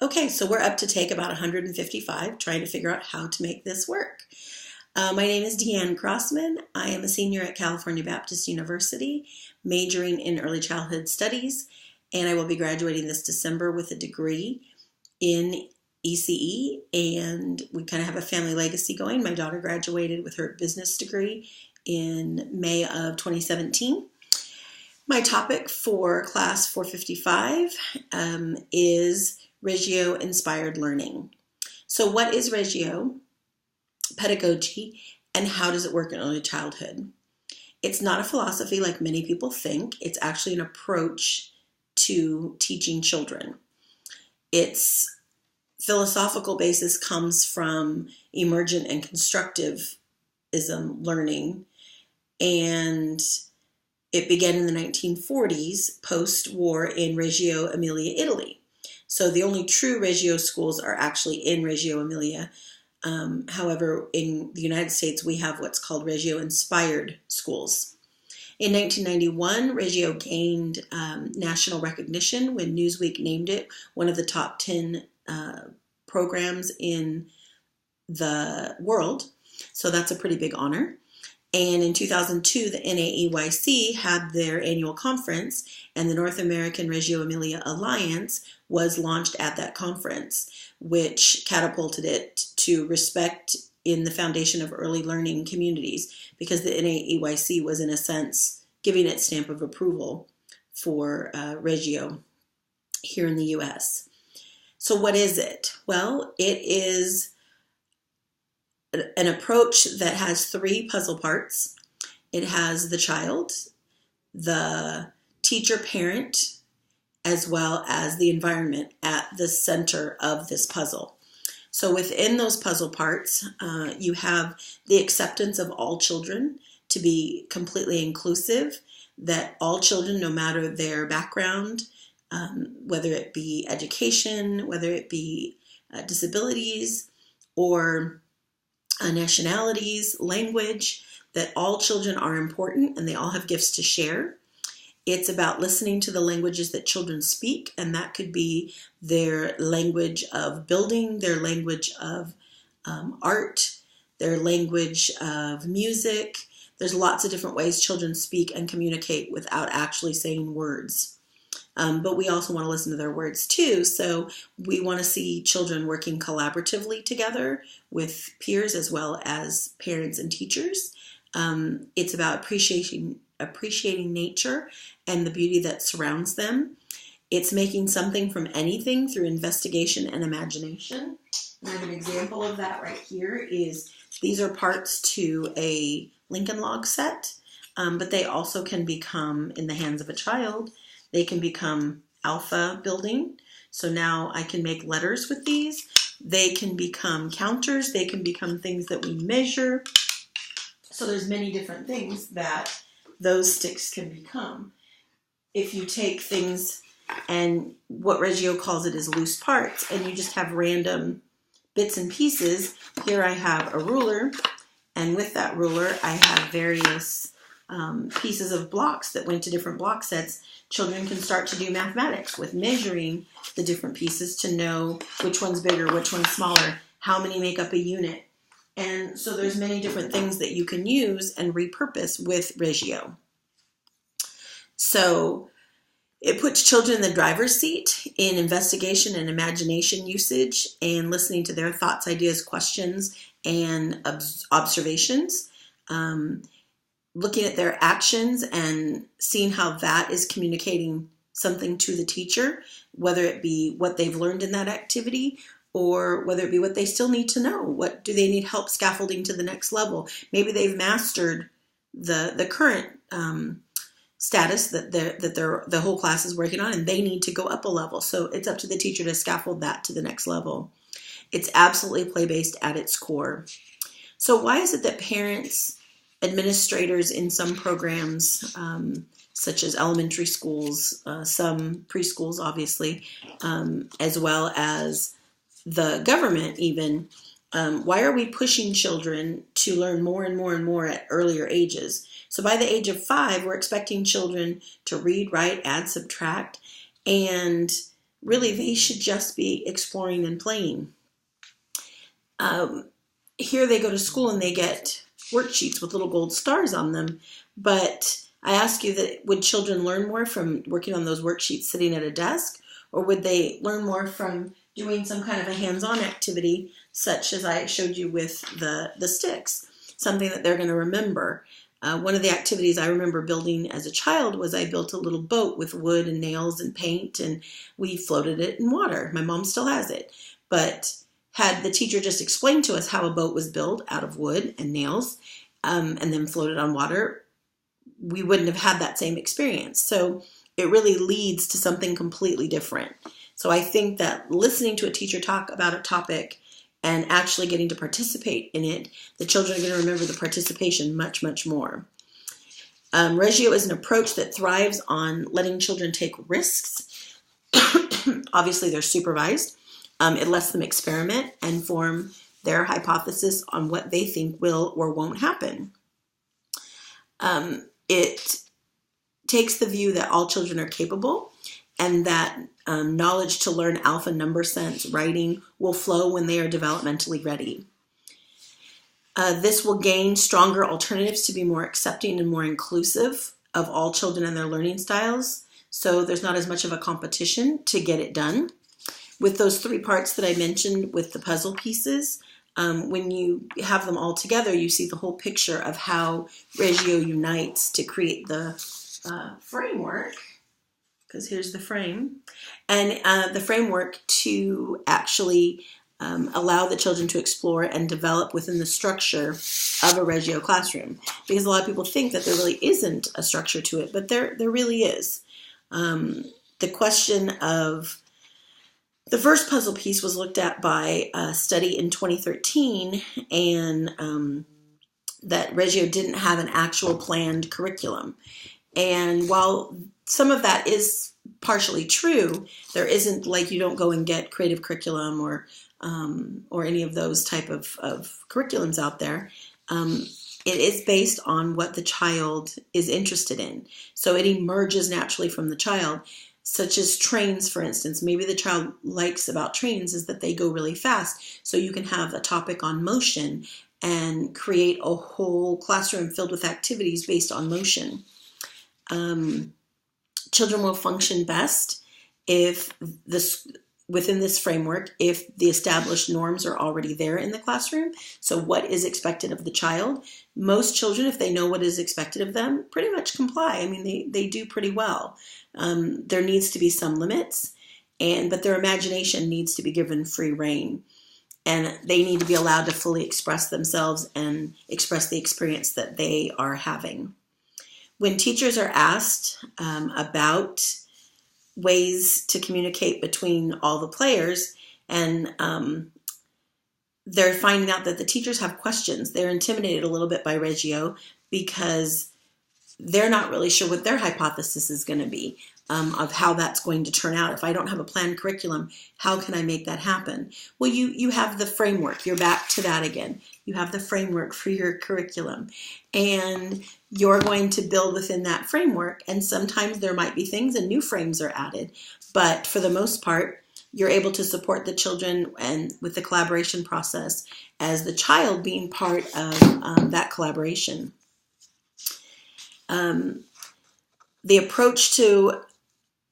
Okay, so we're up to take about 155, trying to figure out how to make this work. My name is Deanne Crossman. I am a senior at California Baptist University, majoring in early childhood studies, and I will be graduating this December with a degree in ECE, and we kind of have a family legacy going. My daughter graduated with her business degree in May of 2017. My topic for class 455 is Reggio-inspired learning. So what is Reggio pedagogy and how does it work in early childhood? It's not a philosophy like many people think. It's actually an approach to teaching children. Its philosophical basis comes from emergent and constructivism learning, and it began in the 1940s, post-war in Reggio Emilia, Italy. So the only true Reggio schools are actually in Reggio Emilia. However, in the United States, we have what's called Reggio-inspired schools. In 1991, Reggio gained national recognition when Newsweek named it one of the top 10 programs in the world. So that's a pretty big honor. And in 2002, the NAEYC had their annual conference, and the North American Reggio Emilia Alliance was launched at that conference, which catapulted it to respect in the foundation of early learning communities, because the NAEYC was, in a sense, giving its stamp of approval for Reggio here in the U.S. So what is it? Well, it is an approach that has three puzzle parts. It has the child, the teacher-parent, as well as the environment at the center of this puzzle. So within those puzzle parts, you have the acceptance of all children to be completely inclusive, that all children, no matter their background, whether it be education, whether it be disabilities, or nationalities, language, that all children are important and they all have gifts to share. It's about listening to the languages that children speak, and that could be their language of building, their language of art, their language of music. There's lots of different ways children speak and communicate without actually saying words. But we also want to listen to their words too. So we want to see children working collaboratively together with peers as well as parents and teachers. It's about appreciating nature and the beauty that surrounds them. It's making something from anything through investigation and imagination. And an example of that right here is these are parts to a Lincoln log set, but they also can become, in the hands of a child, they can become alpha building. So now I can make letters with these. They can become counters. They can become things that we measure. So there's many different things that those sticks can become. If you take things, and what Reggio calls it is loose parts, and you just have random bits and pieces. Here I have a ruler, and with that ruler I have various pieces of blocks that went to different block sets. Children can start to do mathematics with measuring the different pieces to know which one's bigger, which one's smaller, how many make up a unit. And so there's many different things that you can use and repurpose with Reggio. So it puts children in the driver's seat in investigation and imagination usage and listening to their thoughts, ideas, questions, and observations. Looking at their actions and seeing how that is communicating something to the teacher, whether it be what they've learned in that activity or whether it be what they still need to know. What do they need help scaffolding to the next level? Maybe they've mastered the current status that the whole class is working on, and they need to go up a level. So it's up to the teacher to scaffold that to the next level. It's absolutely play-based at its core. So why is it that parents, administrators in some programs, such as elementary schools, some preschools obviously, as well as the government even, why are we pushing children to learn more and more and more at earlier ages? So by the age of 5, we're expecting children to read, write, add, subtract, and really they should just be exploring and playing. Here they go to school and they get worksheets with little gold stars on them, but I ask you that would children learn more from working on those worksheets sitting at a desk, or would they learn more from doing some kind of a hands-on activity such as I showed you with the sticks, something that they're going to remember? One of the activities I remember building as a child was I built a little boat with wood and nails and paint, and we floated it in water. My mom still has it. But had the teacher just explained to us how a boat was built out of wood and nails and then floated on water, we wouldn't have had that same experience. So it really leads to something completely different. So I think that listening to a teacher talk about a topic and actually getting to participate in it, the children are going to remember the participation much, much more. Reggio is an approach that thrives on letting children take risks. Obviously, they're supervised. It lets them experiment and form their hypothesis on what they think will or won't happen. It takes the view that all children are capable and that knowledge to learn alpha number sense writing will flow when they are developmentally ready. This will gain stronger alternatives to be more accepting and more inclusive of all children and their learning styles, so there's not as much of a competition to get it done. With those 3 parts that I mentioned with the puzzle pieces, when you have them all together, you see the whole picture of how Reggio unites to create the framework, because here's the frame, and the framework to actually allow the children to explore and develop within the structure of a Reggio classroom. Because a lot of people think that there really isn't a structure to it, but there really is. The question of the first puzzle piece was looked at by a study in 2013, and that Reggio didn't have an actual planned curriculum. And while some of that is partially true, there isn't, like, you don't go and get creative curriculum or any of those type of curriculums out there. It is based on what the child is interested in. So it emerges naturally from the child, such as trains, for instance. Maybe the child likes about trains is that they go really fast. So you can have a topic on motion and create a whole classroom filled with activities based on motion. Children will function best if within this framework, if the established norms are already there in the classroom. So what is expected of the child? Most children, if they know what is expected of them, pretty much comply. I mean, they do pretty well. There needs to be some limits, but their imagination needs to be given free rein. And they need to be allowed to fully express themselves and express the experience that they are having. When teachers are asked about ways to communicate between all the players, and they're finding out that the teachers have questions. They're intimidated a little bit by Reggio because they're not really sure what their hypothesis is going to be of how that's going to turn out. If I don't have a planned curriculum, how can I make that happen? Well, you have the framework. You're back to that again. You have the framework for your curriculum, and you're going to build within that framework. And sometimes there might be things and new frames are added, but for the most part, you're able to support the children and with the collaboration process as the child being part of that collaboration. The approach to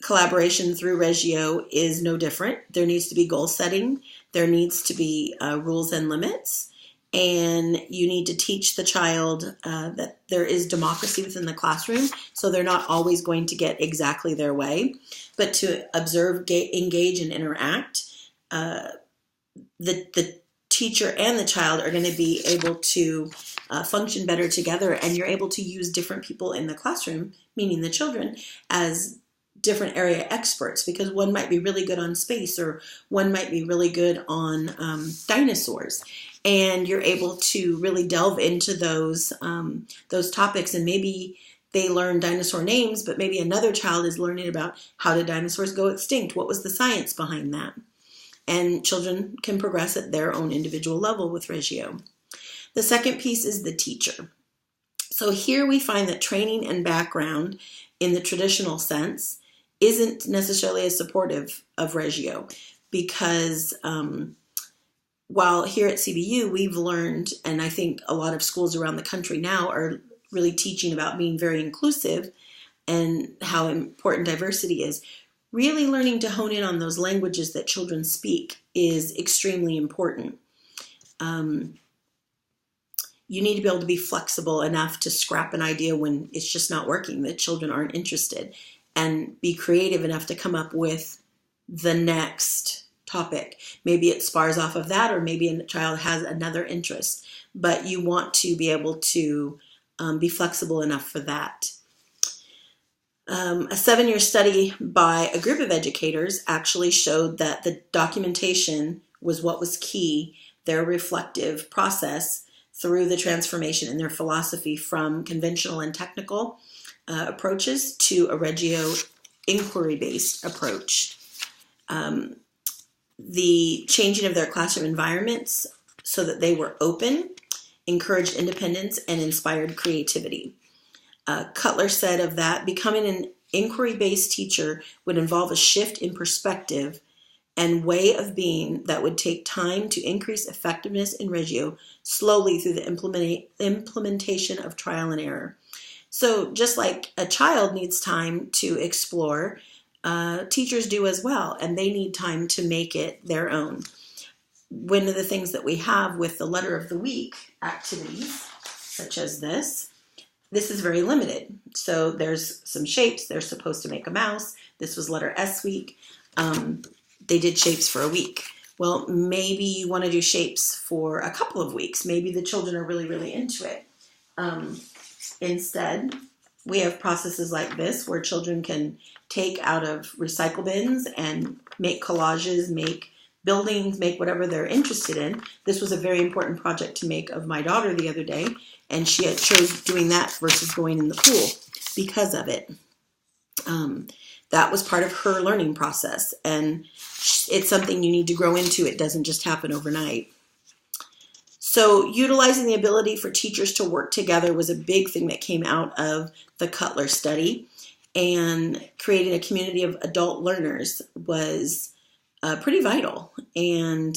collaboration through Reggio is no different. There needs to be goal setting. There needs to be rules and limits. And you need to teach the child that there is democracy within the classroom, so they're not always going to get exactly their way, but to observe, engage, and interact. The teacher and the child are going to be able to function better together, and you're able to use different people in the classroom, meaning the children, as different area experts, because one might be really good on space or one might be really good on dinosaurs. And you're able to really delve into those topics, and maybe they learn dinosaur names, but maybe another child is learning about how did dinosaurs go extinct? What was the science behind that? And children can progress at their own individual level with Reggio. The second piece is the teacher. So here we find that training and background in the traditional sense isn't necessarily as supportive of Reggio, because while here at CBU we've learned, and I think a lot of schools around the country now are really teaching about being very inclusive and how important diversity is, really learning to hone in on those languages that children speak is extremely important. You need to be able to be flexible enough to scrap an idea when it's just not working, that children aren't interested, and be creative enough to come up with the next topic. Maybe it spars off of that, or maybe a child has another interest, but you want to be able to be flexible enough for that. A 7-year study by a group of educators actually showed that the documentation was what was key, their reflective process through the transformation in their philosophy from conventional and technical approaches to a Reggio inquiry-based approach. The changing of their classroom environments so that they were open, encouraged independence, and inspired creativity. Cutler said of that, becoming an inquiry-based teacher would involve a shift in perspective and way of being that would take time to increase effectiveness in Reggio slowly through the implementation of trial and error. So just like a child needs time to explore, teachers do as well, and they need time to make it their own. One of the things that we have with the letter of the week activities, such as this is very limited. So there's some shapes. They're supposed to make a mouse. This was letter S week. They did shapes for a week. Well, maybe you want to do shapes for a couple of weeks. Maybe the children are really, really into it. Instead, we have processes like this where children can take out of recycle bins and make collages, make buildings, make whatever they're interested in. This was a very important project to make of my daughter the other day, and she had chose doing that versus going in the pool because of it. That was part of her learning process, and it's something you need to grow into. It doesn't just happen overnight. So utilizing the ability for teachers to work together was a big thing that came out of the Cutler study, and creating a community of adult learners was pretty vital. And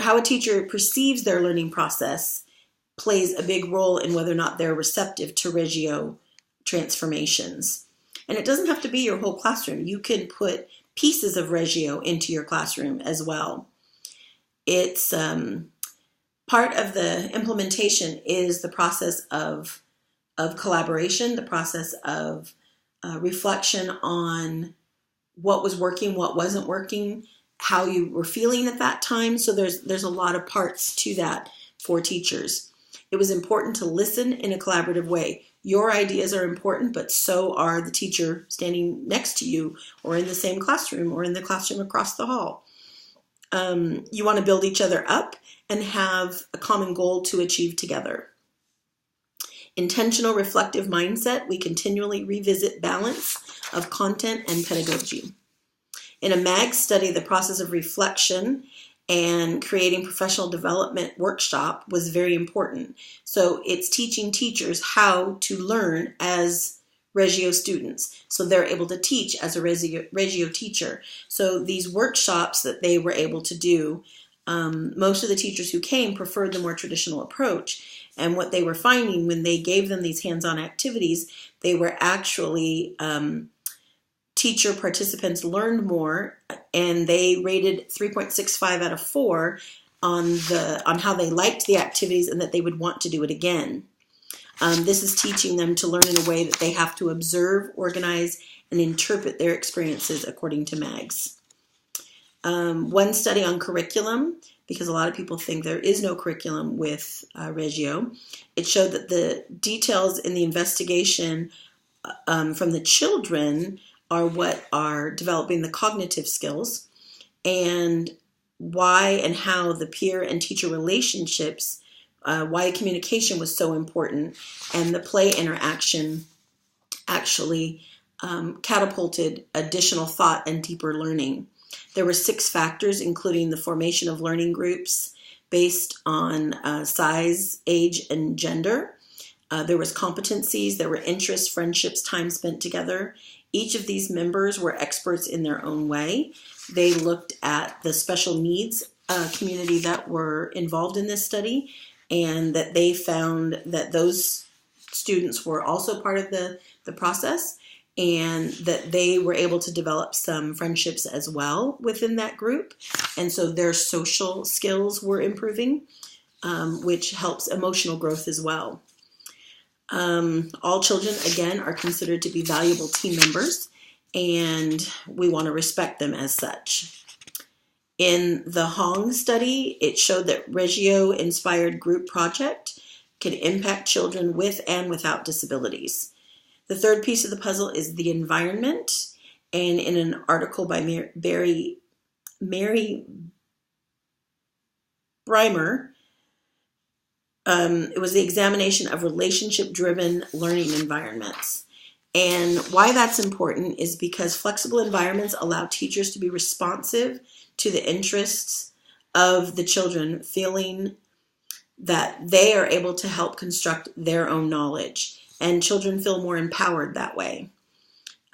how a teacher perceives their learning process plays a big role in whether or not they're receptive to Reggio transformations. And it doesn't have to be your whole classroom. You can put pieces of Reggio into your classroom as well. It's part of the implementation is the process of collaboration, the process of reflection on what was working, what wasn't working, how you were feeling at that time. So there's a lot of parts to that for teachers. It was important to listen in a collaborative way. Your ideas are important, but so are the teacher standing next to you, or in the same classroom, or in the classroom across the hall. You want to build each other up and have a common goal to achieve together. Intentional reflective mindset, we continually revisit balance of content and pedagogy. In a MAG study, the process of reflection and creating professional development workshop was very important. So it's teaching teachers how to learn as Reggio students, so they're able to teach as a Reggio teacher. So these workshops that they were able to do, most of the teachers who came preferred the more traditional approach. And what they were finding when they gave them these hands-on activities, they were actually teacher participants learned more, and they rated 3.65 out of 4 on how they liked the activities and that they would want to do it again. This is teaching them to learn in a way that they have to observe, organize, and interpret their experiences according to MAGs. One study on curriculum, because a lot of people think there is no curriculum with Reggio, it showed that the details in the investigation from the children are what are developing the cognitive skills, and why and how the peer and teacher relationships, why communication was so important, and the play interaction actually catapulted additional thought and deeper learning. There were 6 factors, including the formation of learning groups based on size, age, and gender. There was competencies, there were interests, friendships, time spent together, Each of these members were experts in their own way. They looked at the special needs community that were involved in this study, and that they found that those students were also part of the process, and that they were able to develop some friendships as well within that group. And so their social skills were improving, which helps emotional growth as well. All children, again, are considered to be valuable team members, and we want to respect them as such. In the Hong study, it showed that Reggio-inspired group project can impact children with and without disabilities. The third piece of the puzzle is the environment, and in an article by Mary Brimer, it was the examination of relationship-driven learning environments. And why that's important is because flexible environments allow teachers to be responsive to the interests of the children, feeling that they are able to help construct their own knowledge. And children feel more empowered that way.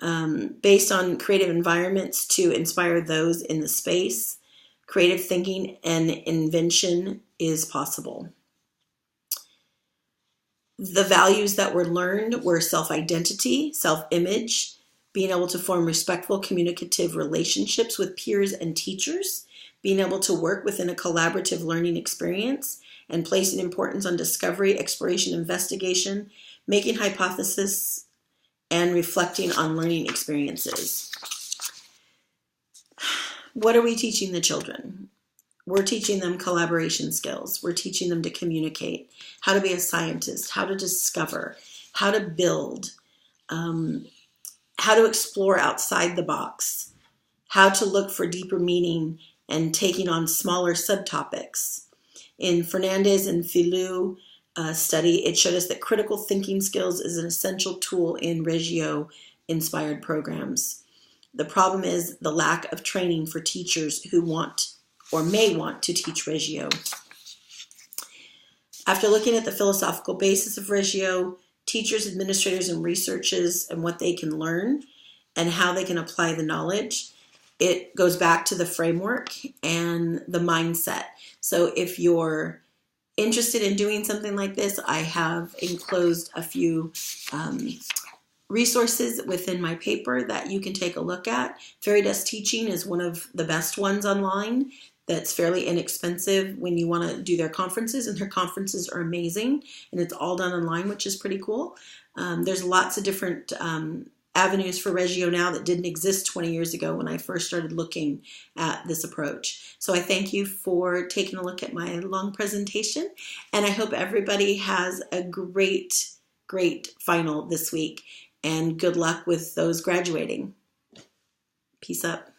Based on creative environments to inspire those in the space, creative thinking and invention is possible. The values that were learned were self-identity, self-image, being able to form respectful, communicative relationships with peers and teachers, being able to work within a collaborative learning experience, and placing importance on discovery, exploration, investigation, making hypotheses, and reflecting on learning experiences. What are we teaching the children? We're teaching them collaboration skills. We're teaching them to communicate, how to be a scientist, how to discover, how to build, how to explore outside the box, how to look for deeper meaning and taking on smaller subtopics. In Fernandez and Filou study, it showed us that critical thinking skills is an essential tool in Reggio-inspired programs. The problem is the lack of training for teachers who want or may want to teach Reggio. After looking at the philosophical basis of Reggio, teachers, administrators, and researchers and what they can learn and how they can apply the knowledge, it goes back to the framework and the mindset. So if you're interested in doing something like this, I have enclosed a few resources within my paper that you can take a look at. Fairy Dust Teaching is one of the best ones online that's fairly inexpensive when you want to do their conferences, and their conferences are amazing, and it's all done online, which is pretty cool. There's lots of different avenues for Reggio now that didn't exist 20 years ago when I first started looking at this approach. So I thank you for taking a look at my long presentation, and I hope everybody has a great final this week, and good luck with those graduating. Peace up.